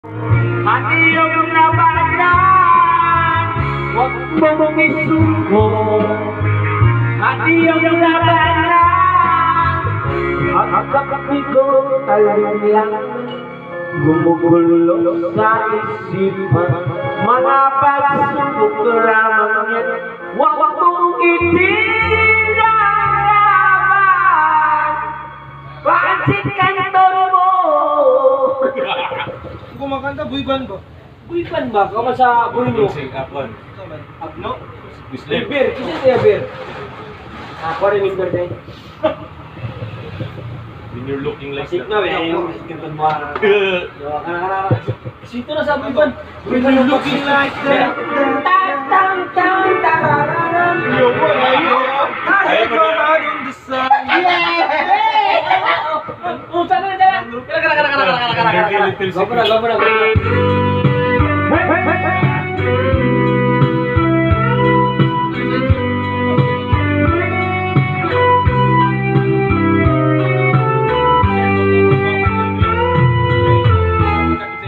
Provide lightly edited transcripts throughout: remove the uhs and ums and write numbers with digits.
Hati yung labanan, huwag mong isuko. Hati yung labanan, ang kapatiko talagang lang gumugulo sa isipan. Mga pagsubok lamang yan, huwag mong itinalaban. Pansit kantor mo. Kumakanta, buiban ba? Buiban ba? Kama sa buino. Abno? Beer. Kasi siya beer. Ako rin yung beer din. When you're looking like Sik na eh. Yung ganun mo. Sito na sa buiban. When you're looking like that. Tang-tang-tang-tararan. Yo, I go out in the sun. Oh, sana na. Kara. Gomra.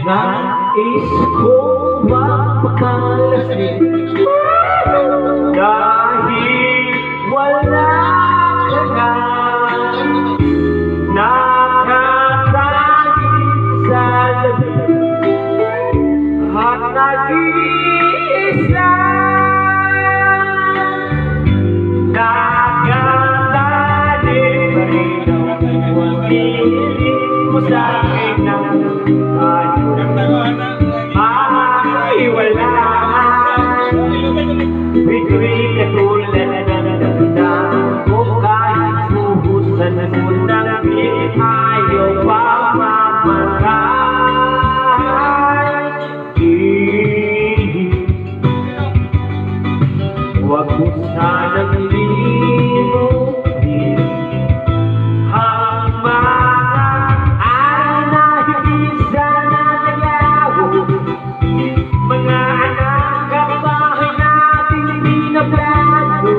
Nais kong mapakalasing dahil wala ka na. Nakatagin sa labi at nag-iisa. Nakatalim pa rin ang piling mo sa akin ng Bito'y katulad ng damdamin ko kahit suhusan mo ng piling ayaw pa mamatay. Huwag mo sanang limutin ang mga araw na hindi sana naglaho. Mga anak kabahay natin binablado.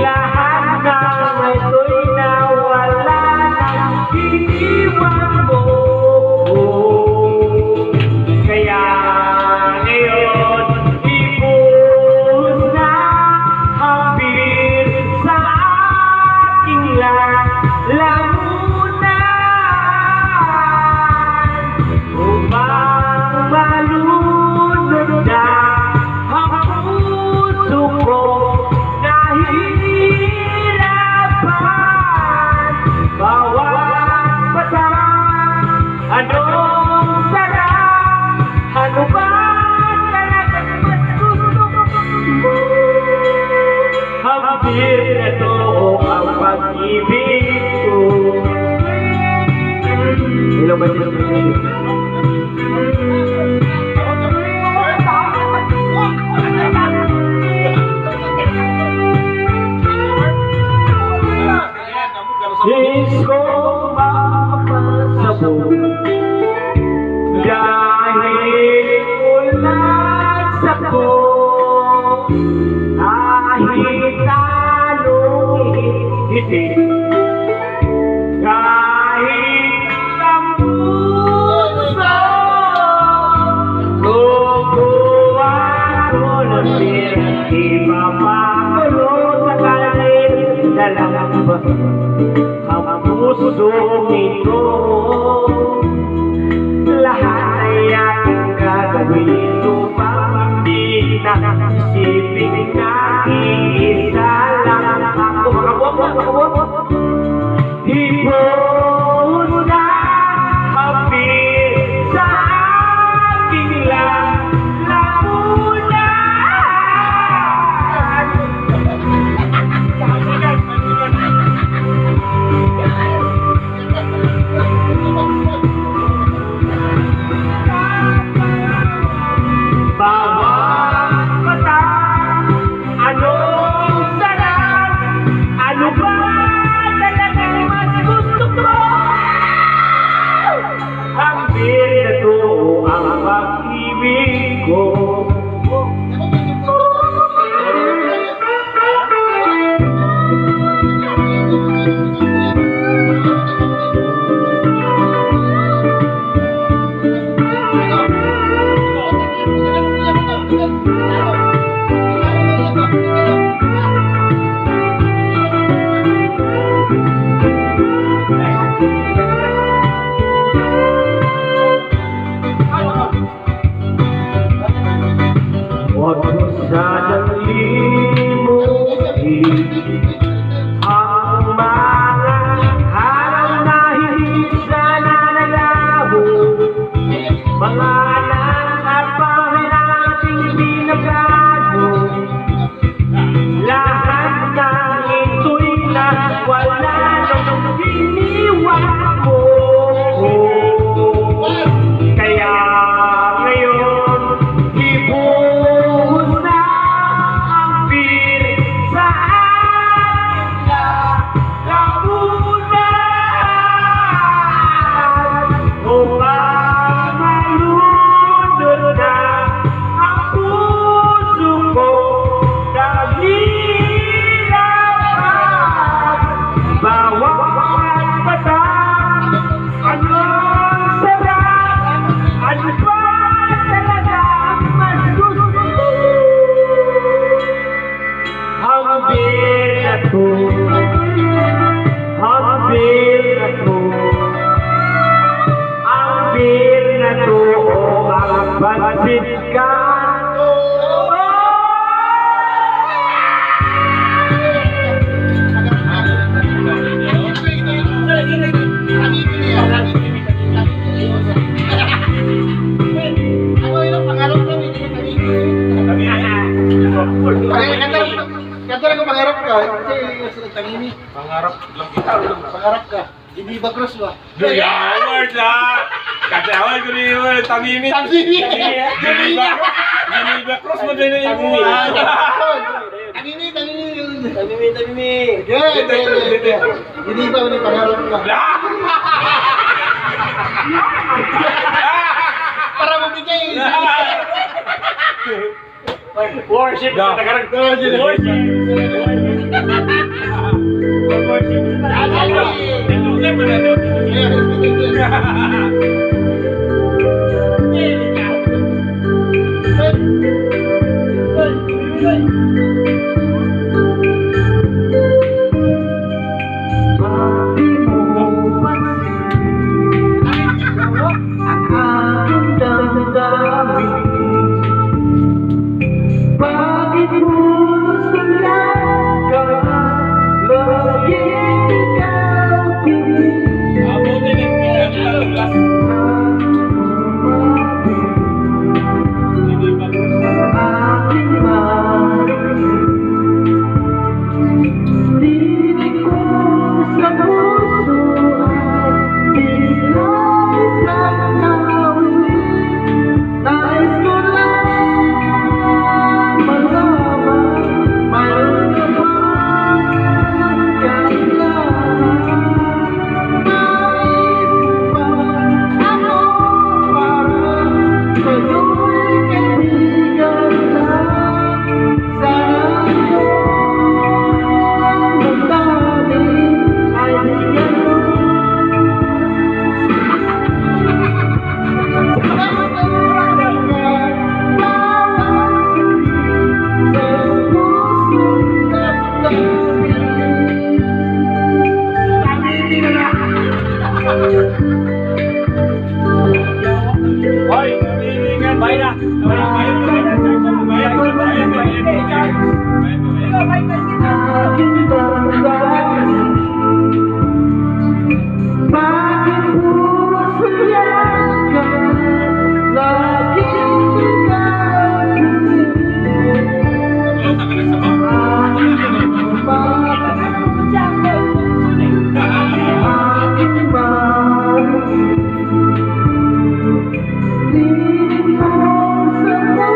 Lahat ng ito'y nawala ng iniwan mo. Kaya ngayon ibuhos na ang bir sa aking lalamunan upang malunod na ang puso ko. Nahihirapan bawat patang. Anong sarap? Ano ba talagang mas gusto mo? Hambir na to ang pag-ibig ko. Hello, ba dito? Isko makapasabog dahil ulan sa ko. Kahit anong ihitik, kahit ang puso, kukuha ko ng pira, ipapakalo sa kalit na lang ba ang pusong ito. Lahat ay aking gagawin upang hindi na isipin na iisa lang ako. Makabuwag. Ibuhos na hambir sa aking lalamunan. pansin ka. Kanta lang pangarap ka, kasi tangini. Pangarap lang kita. Pangarap ka. Hindi ba cross ba? Ya, word lah. Kata awal ko rin yung tamimi. Tamimi. Hindi ba cross mo din yung mo. Tangini. Tamimi. Hindi ba ni pangarap ka? Para mabigay. Worship na tagarag. Worship. Leave home somewhere.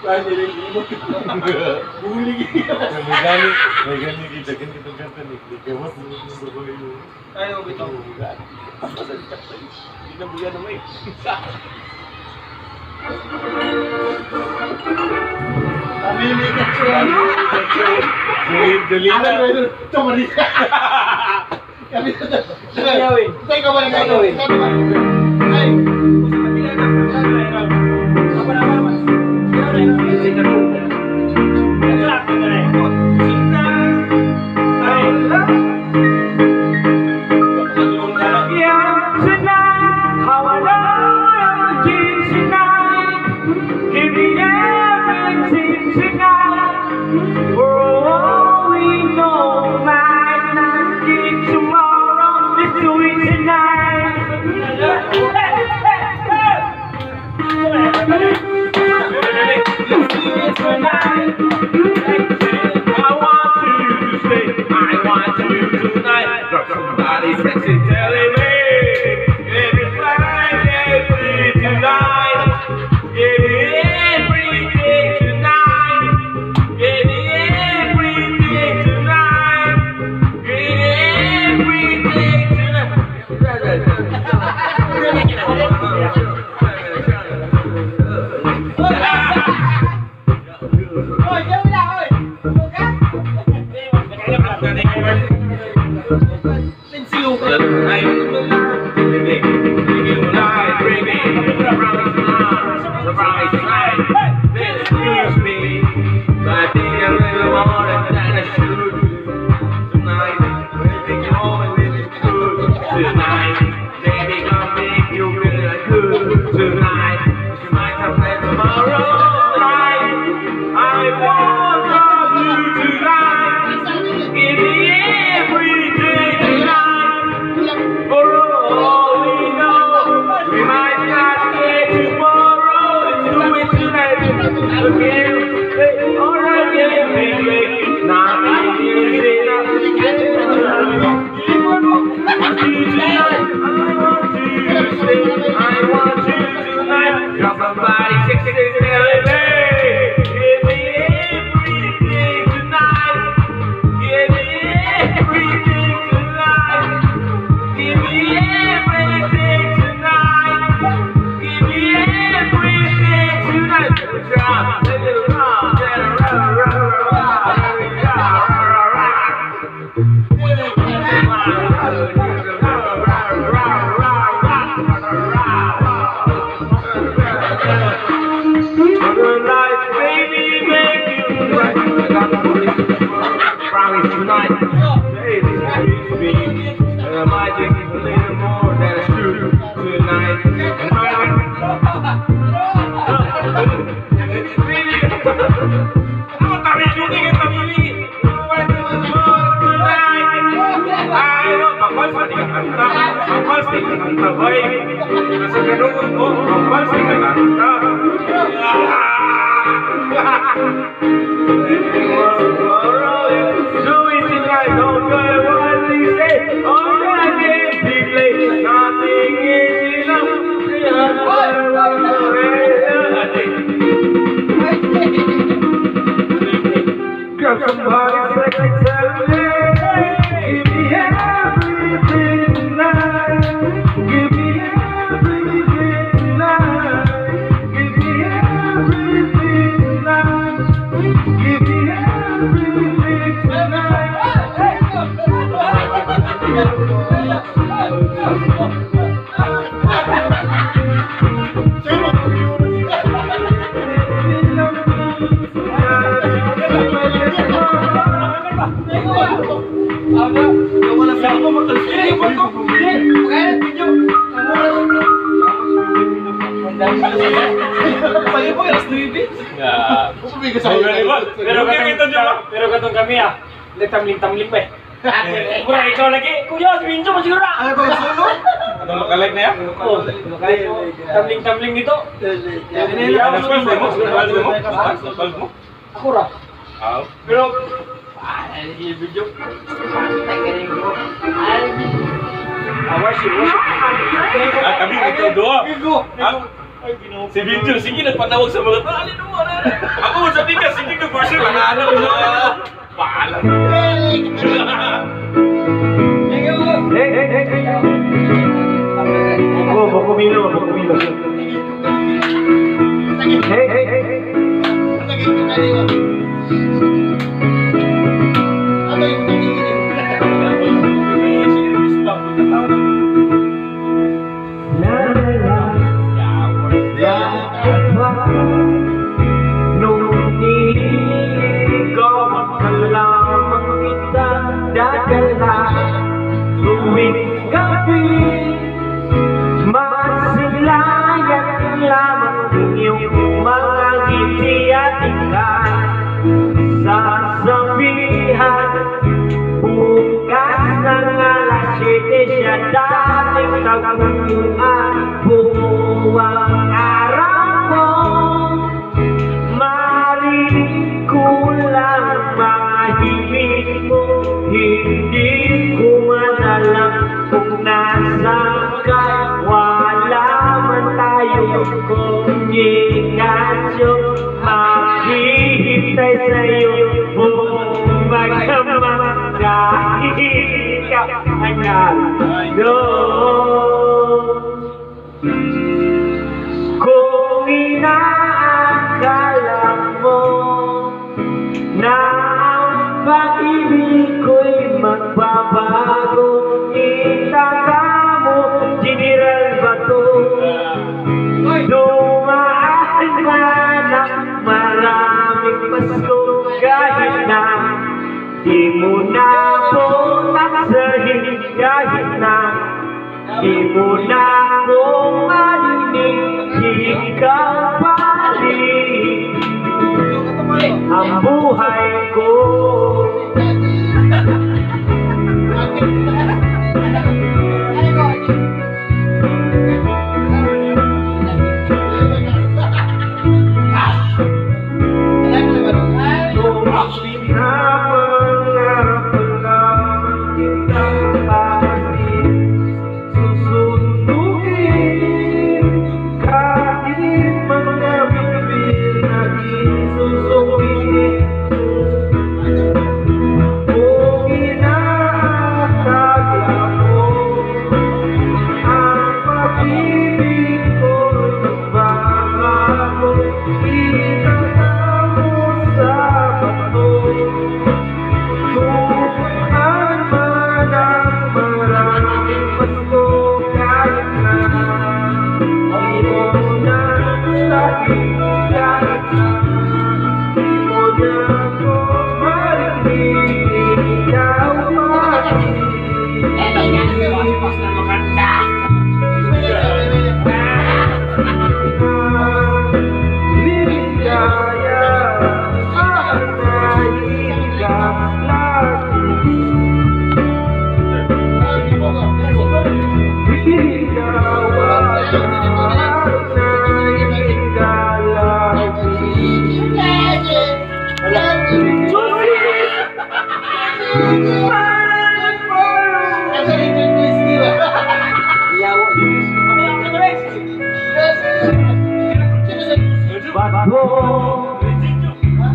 May gani kita kan kita kata ni. Kewas ni bagoy. Ayaw, bitaw. Hindi na buyan na may. Namimikat siya. Dali na. Ito, mali. Kami na. Gawin. Teka ba na Gawin. Ay. Apa nama mas? Somebody sexy telling me it's like every tonight, every day tonight, every day tonight, every day Tonight, baby, come make you feel good tonight. You might have planned tomorrow night. I want you tonight. Give me every day tonight. For all we know, we might not get tomorrow. Let's do it tonight. Again, alright, yeah, baby. Nothing is enough. I want you tonight. Got somebody sexy telling me, give me everything tonight. Give me everything tonight. Give me everything tonight. Give me everything tonight. Tonight, hey, this is me, and I might take it a little more than it's true tonight. And somebody sexy tell me, give me everything tonight. Give me everything tonight. Give me everything tonight. Give me everything tonight. Pero katong kami nagtamling-tamling pa eh. Mura ikaw lagi. Kuya, si Minjo siguro na. Ano ba solo? Ano makalag na yan? Oh, tamling-tamling dito. Balb mo? Ako ra. Pero, Video. Awas sih, kami ito doa. Si Binjo, sige nagpanawag sa mga tao. Alin mo, ano? Ako, sabi ka, sige ka, version. Ano mo? Paalam. Bukumilo. Tuwing gabi, masilayan lamang inyong mga ngiti at tingkad. Sasabihan, bukas ng alas 7 siya dating tagpuan. Buwang araw mo, marinig ko lang mga himig mo. Hindi ko alam kung nasaan ka. Wala man tayong komunikasyon. Maghihintay sa'yo buong magdamag dahil ikaw ang nandun. Kung inaakala mo na ang pag-ibig ko'y magbabago, itaka mo, General Bato. Dumaan man ang maraming pasko, kahit na di mo na pumaksahin, kahit na di mo na ko marinig, ikaw pa rin ang buhay ko.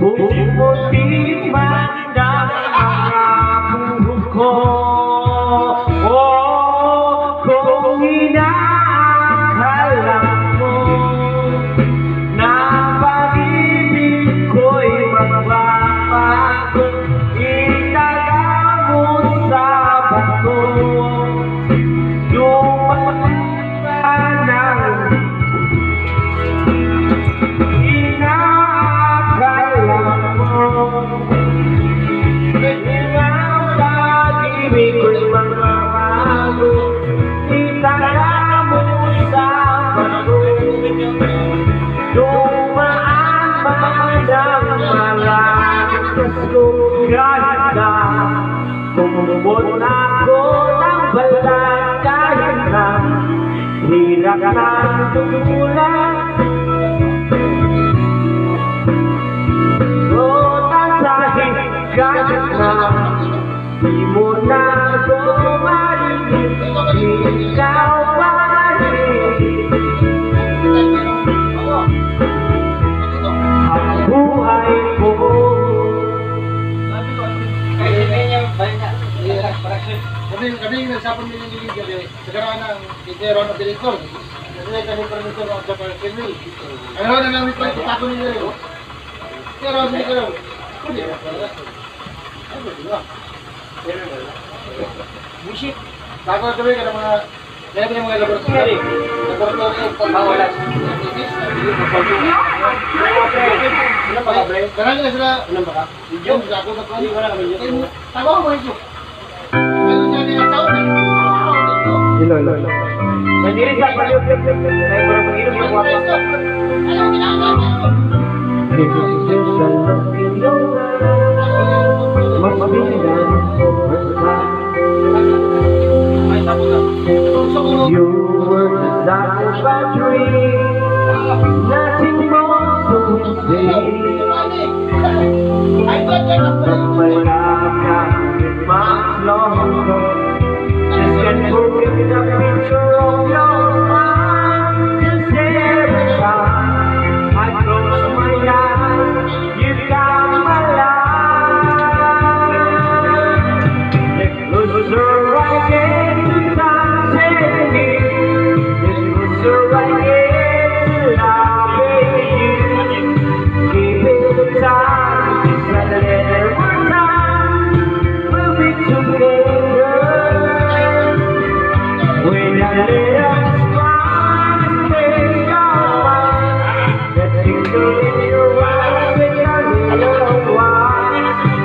Pumuti man ang mga buhok ko. Kung inaakala mo na pag-ibig ko'y magbabago, itaga mo sa bato. Dumaan ng pag-ibig ko'y magbabago, itaga mo sa bato. Dumaan man ang maraming pasko, kahit na kumubot ako ng balat, kahit na hirap ng tululan. Kahit na di mo na ko marinig, ikaw pa rin kami nagsapon din yung liga. Sagara na ang itero ng direktor. Kasi kami permiso ng sa Kenwil. Ano na namin pa ito nila rin. Pero hindi ko lang. Bullshit. Bago na kami ka ng mga meron yung mga laboratory. Laboratory pagkawalas. Ilan ba ka, Bre? Karang na sila. Ilan ba ka? Yung ako na Hindi ko na kami yun. Tabaw mo ito. Ano niya niya sa ulit? Ilo. Sendiri sa paliw. Saya baru mengirim yang Ano ginagawa mo? You were designed by dreams, nothing more to say. But my love can't get much longer. Just can't forget the picture of your smile. Just every time I close my eyes, you got my life. It was the right game to touch me. It was the right game to love you. Give it the time, just a little more time. We'll be together. When I lay up strong, take your mind. Let me go in your eyes, take a little while.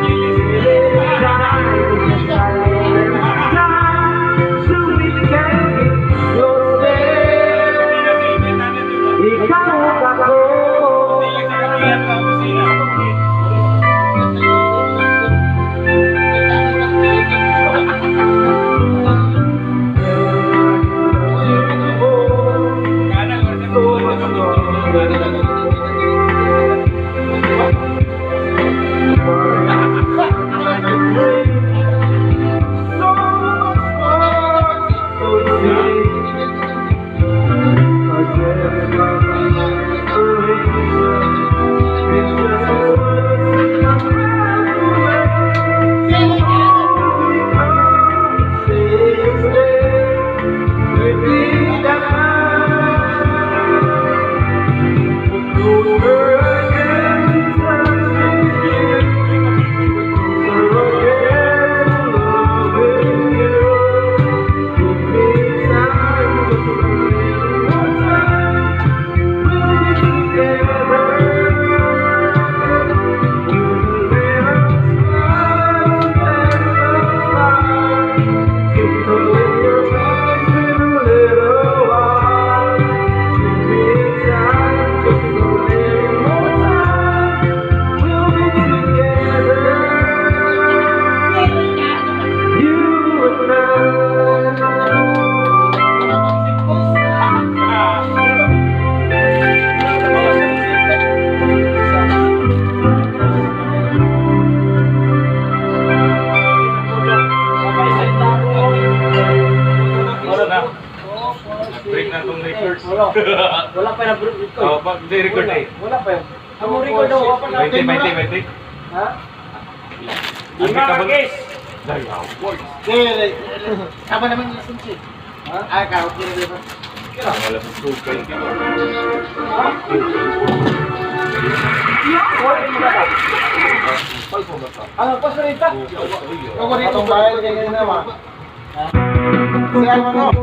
Give it the time, just a little more time. So we can get closer. Ikaw ako. Break na itong record. Wala pa yung record. Oo, pag record eh. Wala pa yun. Ang record daw, wala pa na. 20. Ha? Ang Lima Marquez. Dayaw, boy. Kama naman yung sunsi. Ha? Ay, kahit hindi na ba? Wala sa sukay. Ano pa sa rita? Ako dito bahay kaya naman. Siya ano?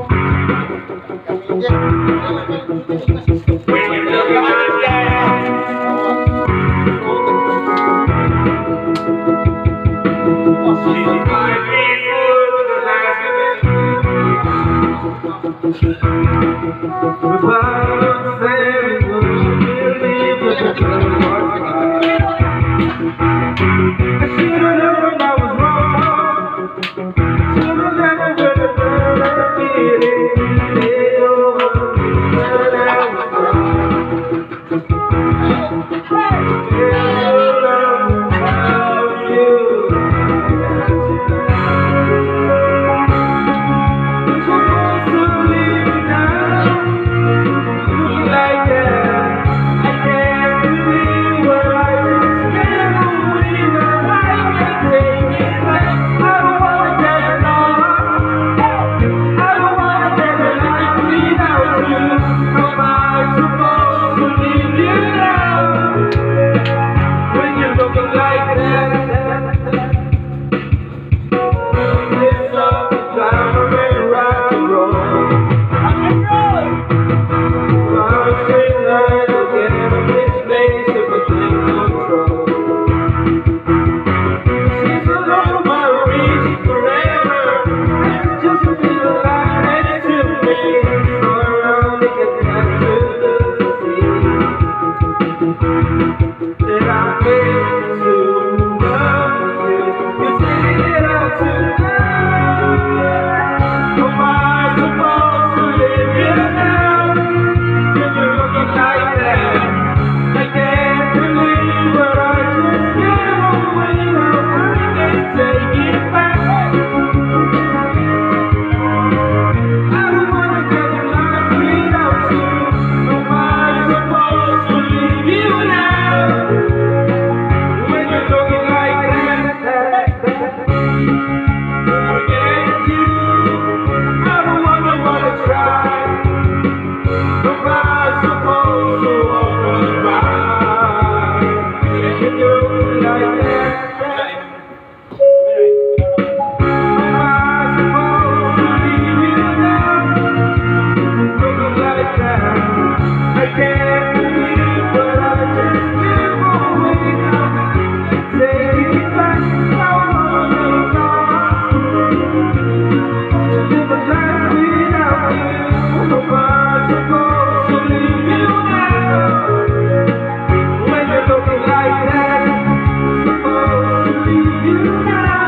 that I failed to love you. You take it up to love. Am I supposed to live here now? When you're looking like that, I can't believe what I just gave away. Now I can't take it back. I don't wanna get life without you. Am I supposed to leave you now? When you're looking like that, forget you. I don't wanna try. Am I supposed to walk goodbye? When you're looking like that, am I supposed to leave you now? Looking like that, I can't believe what I just gave away. Now I can't take it back. Now I'm lost. Live a life without you. Am I supposed to leave you now? When you're looking like that, supposed to leave you now.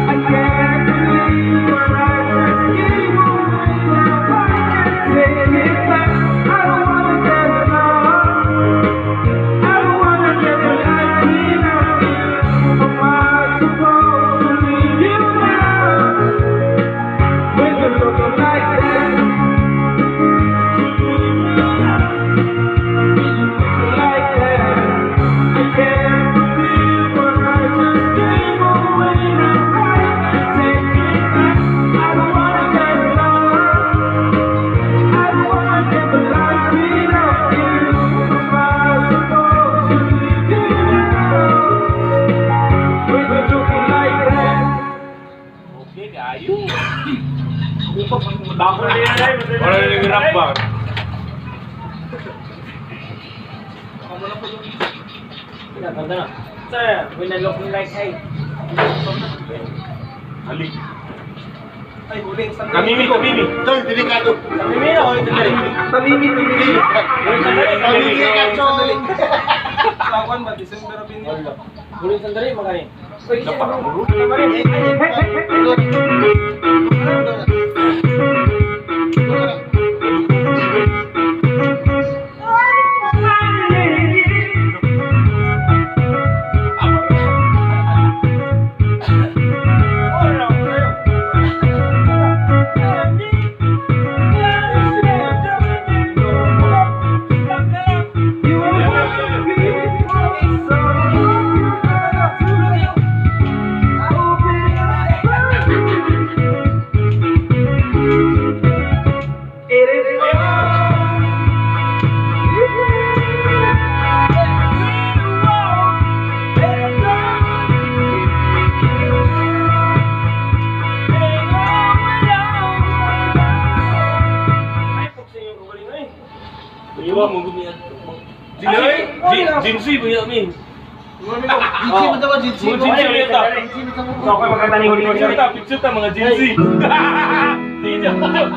I can't believe what I just gave away. Now I can't take it back. I don't wanna get lost. I don't wanna live a life without you. Am I supposed to leave you now? When you're looking like that, like that, I can't believe what I just gave away. Now I can't take it back. I don't wanna get lost. I don't wanna live a life without you. Am I supposed to leave you now? When you're looking like that. Okay, kayo. Bako na yan ay. Wala na yung rap bar. Ganda na. Sir, when I'm looking like hey. Halik. Ay, huling sandali. Kamimi. Ito, delikado. Tamimi na ako ito na rin. Tamimi. Tamimi. Sandali. Lawan ba? December 20. Huling sandali, magaling. Uy, Dapat ang buro. Iwa mo gumiyan. Jinsi punya min. Jinsi mo daw, jinsi mo. Jinsi kita. So, ako magkanta ni Huli Picture ta mga jinsi. Tidak.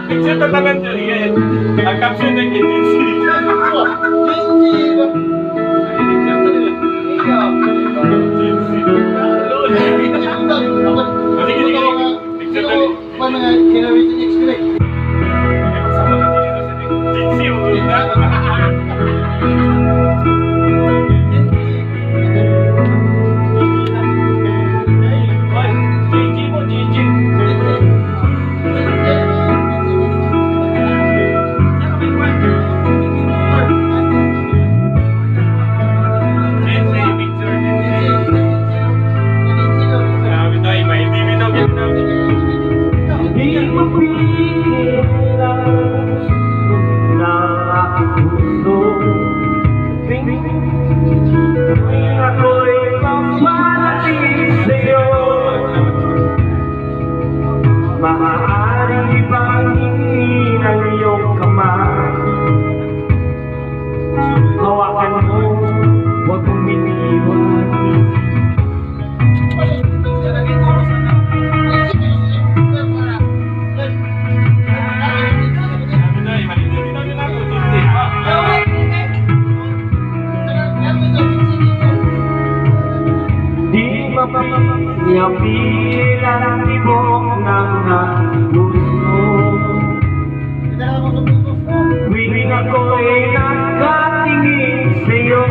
Picture ta tangan jo. Iya. Ang caption ng jinsi. Jinsi. Picture tadi. Paano nga, kinawin sa experience? Jinsi mo. Maaari bang hingin ang iyong kamay? Hawakan mo, huwag mong iniwan. Sabi na, malimutin namin ako. Jinsi. Niyapilang tibok ng puso. Tuwing ako'y nakatingin sa'yo,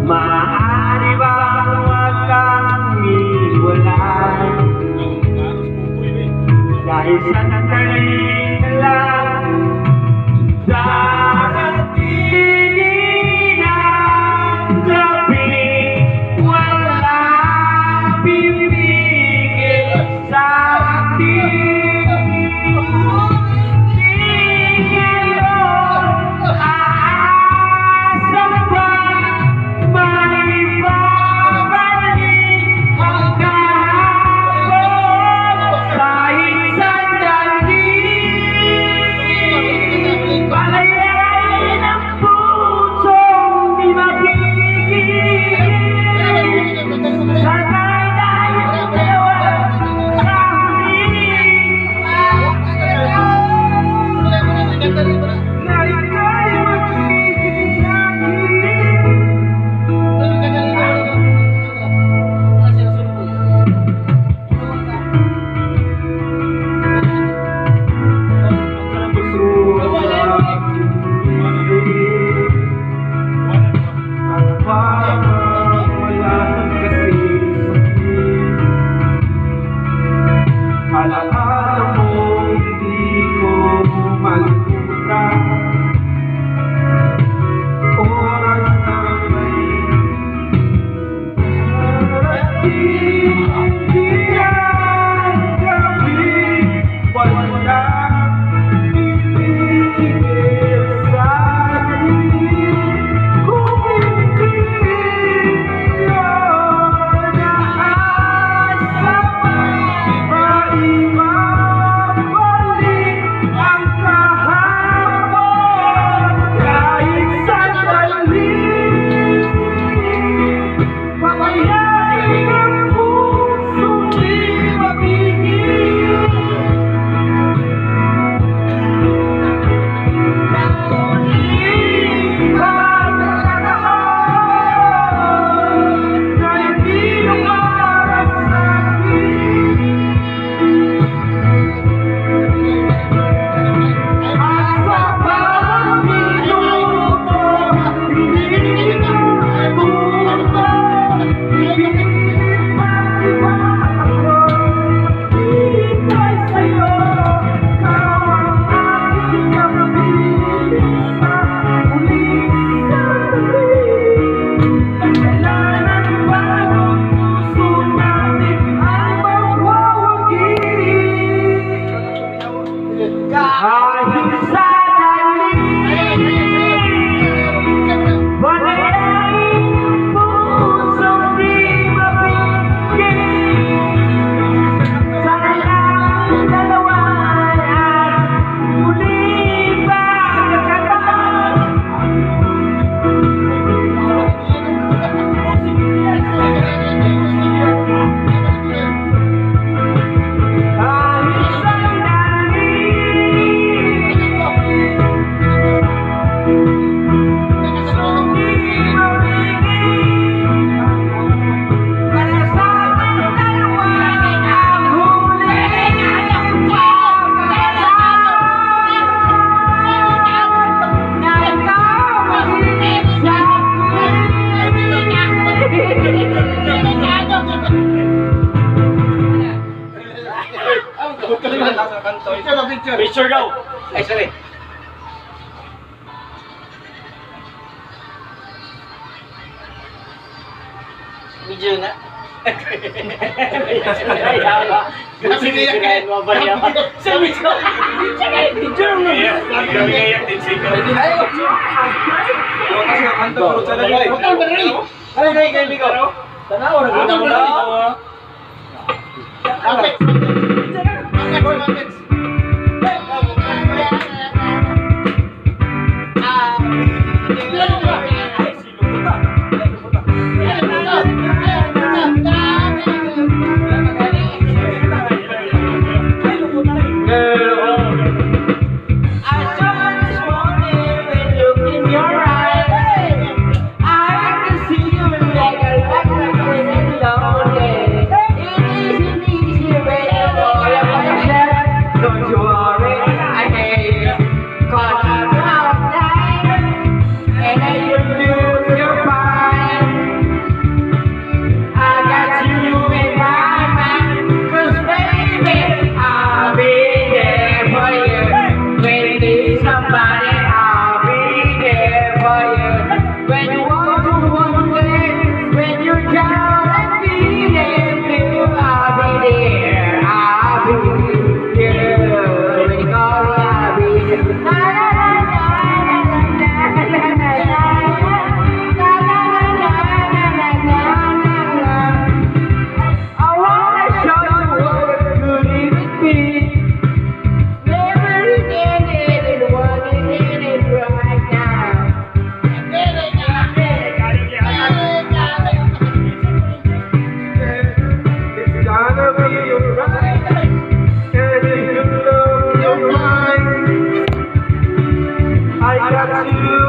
maaari bang wag kang iwalay? Dahil sandali na lang, darating ang gabi, walang pipigil sa atin. Alaala mo, hindi ko malimutan oras na may darating ang gabi, walang pipigil sa atin. Kung hindi yun naasa maibabalik ang kahapon kahit sandali. Papayain ang pusong di mapigil. Lipat ang lahat na hindi lumaras sa akin. At sa bawat minuto, hindi na bumaba. Pinipilit pa ako, hintay sa'yo. Ikaw ang aking kapiling sa huling sandali. Kasalanan bagong puso natin ay mawawagi. Kahit sandali, walaing pusong di mapigil. Sana lang dalawa at muli magkakaroon. Kahit sandali, di mapigil. Para sa ating dalawa ang huling pagkakataon na ikaw mahilig sa Picture daw. Ay, sorry. Video na. Kasi kaya mo ba yan? Sa video. Sige, video mo. Nagagayak din siya. Ano kayo kaibigan? Tanaw na gano'n mo na. Apex. Apex. I can see you in like a got to